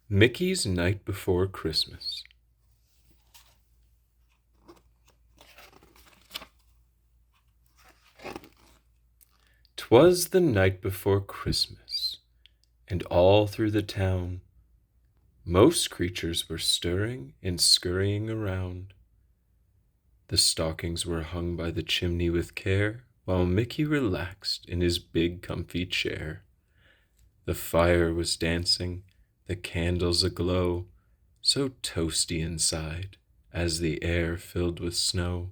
Mickey's Night Before Christmas. 'Twas the night before Christmas, and all through the town most creatures were stirring and scurrying around. The stockings were hung by the chimney with care, while Mickey relaxed in his big comfy chair. The fire was dancing, the candles aglow, so toasty inside, as the air filled with snow.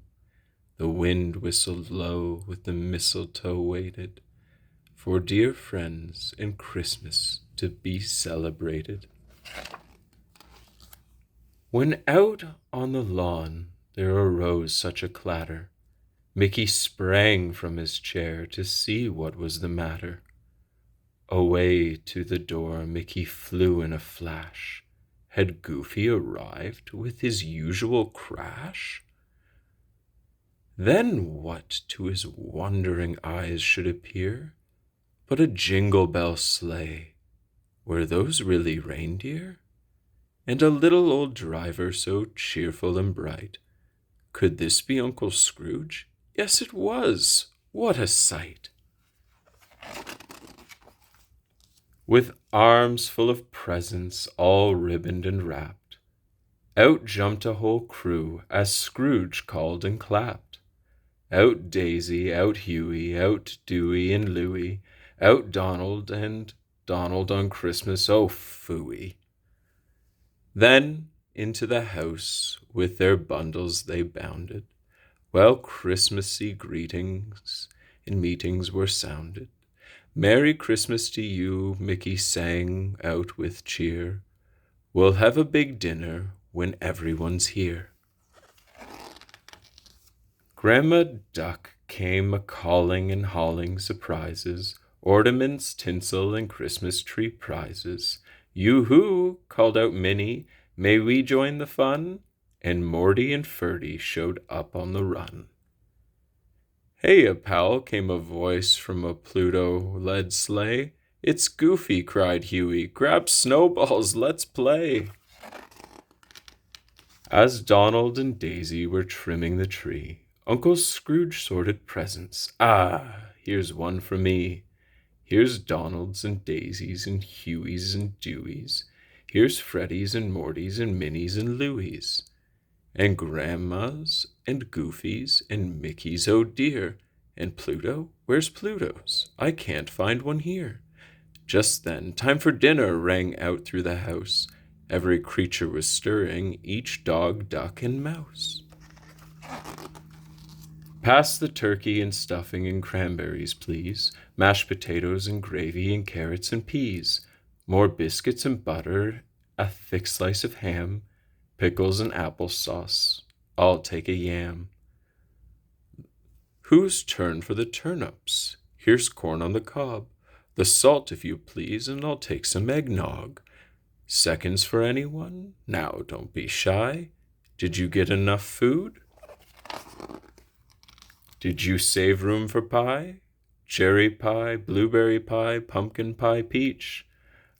The wind whistled low with the mistletoe waited for dear friends and Christmas to be celebrated. When out on the lawn there arose such a clatter, Mickey sprang from his chair to see what was the matter. Away to the door Mickey flew in a flash. Had Goofy arrived with his usual crash? Then what to his wondering eyes should appear but a jingle bell sleigh? Were those really reindeer? And a little old driver so cheerful and bright. Could this be Uncle Scrooge? Yes, it was. What a sight! With arms full of presents, all ribboned and wrapped, out jumped a whole crew as Scrooge called and clapped. Out Daisy, out Huey, out Dewey and Louie, out Donald and Donald on Christmas, oh phooey. Then into the house with their bundles they bounded, while Christmassy greetings and meetings were sounded. Merry Christmas to you, Mickey sang out with cheer. We'll have a big dinner when everyone's here. Grandma Duck came a-calling and hauling surprises, ornaments, tinsel, and Christmas tree prizes. Yoo-hoo, called out Minnie, may we join the fun? And Morty and Ferdy showed up on the run. Hey, pal, came a voice from a Pluto-led sleigh. It's Goofy, cried Huey. Grab snowballs, let's play. As Donald and Daisy were trimming the tree, Uncle Scrooge sorted presents. Ah, here's one for me. Here's Donald's and Daisy's and Huey's and Dewey's. Here's Freddy's and Morty's and Minnie's and Louie's. And Grandma's and Goofy's and Mickey's, oh dear. And Pluto? Where's Pluto's? I can't find one here. Just then, time for dinner rang out through the house. Every creature was stirring, each dog, duck, and mouse. Pass the turkey and stuffing and cranberries, please. Mashed potatoes and gravy and carrots and peas. More biscuits and butter, a thick slice of ham, pickles and applesauce. I'll take a yam. Whose turn for the turnips? Here's corn on the cob. The salt, if you please, and I'll take some eggnog. Seconds for anyone? Now, don't be shy. Did you get enough food? Did you save room for pie? Cherry pie, blueberry pie, pumpkin pie, peach,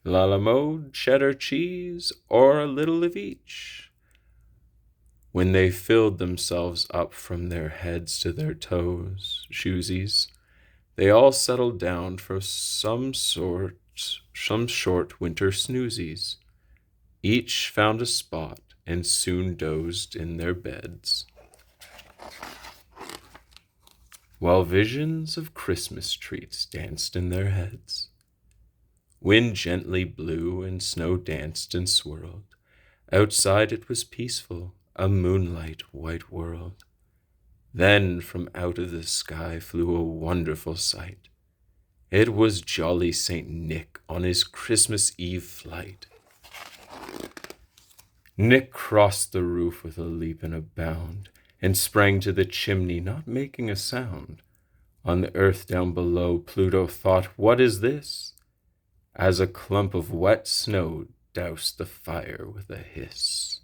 la la mode, cheddar cheese, or a little of each? When they filled themselves up from their heads to their toes, shoesies, they all settled down for some short winter snoozies. Each found a spot and soon dozed in their beds, while visions of Christmas treats danced in their heads. Wind gently blew and snow danced and swirled. Outside it was peaceful, a moonlight white world. Then from out of the sky flew a wonderful sight. It was jolly Saint Nick on his Christmas Eve flight. Nick crossed the roof with a leap and a bound, and sprang to the chimney, not making a sound. On the earth down below, Pluto thought, what is this? As a clump of wet snow doused the fire with a hiss.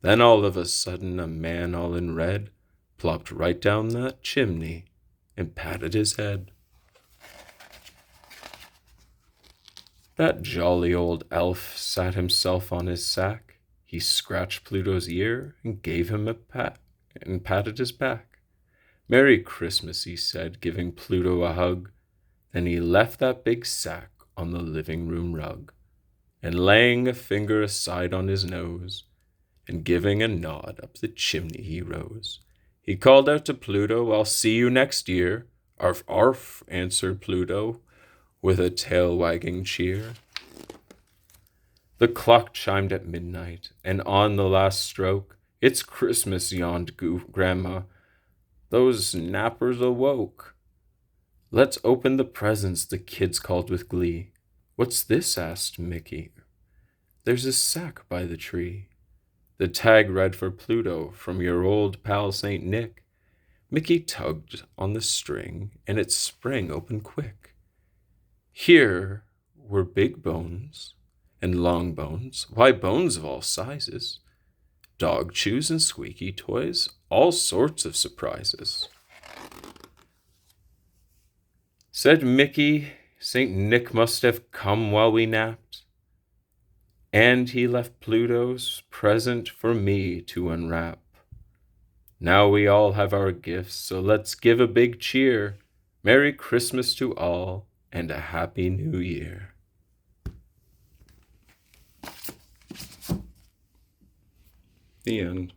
Then all of a sudden a man all in red plopped right down that chimney and patted his head. That jolly old elf sat himself on his sack. He scratched Pluto's ear and gave him a pat and patted his back. "Merry Christmas," he said, giving Pluto a hug. Then he left that big sack on the living room rug, and laying a finger aside on his nose, and giving a nod up the chimney he rose. He called out to Pluto, "I'll see you next year." "Arf, arf," answered Pluto, with a tail-wagging cheer. The clock chimed at midnight, and on the last stroke, "It's Christmas," yawned Grandma. "Those nappers awoke." "Let's open the presents," the kids called with glee. "What's this?" asked Mickey. "There's a sack by the tree." The tag read, "For Pluto, from your old pal Saint Nick." Mickey tugged on the string, and it sprang open quick. Here were big bones and long bones, why, bones of all sizes, dog chews and squeaky toys, all sorts of surprises. Said Mickey, "Saint Nick must have come while we napped, and he left Pluto's present for me to unwrap. Now we all have our gifts, so let's give a big cheer. Merry Christmas to all, and a Happy New Year." The end.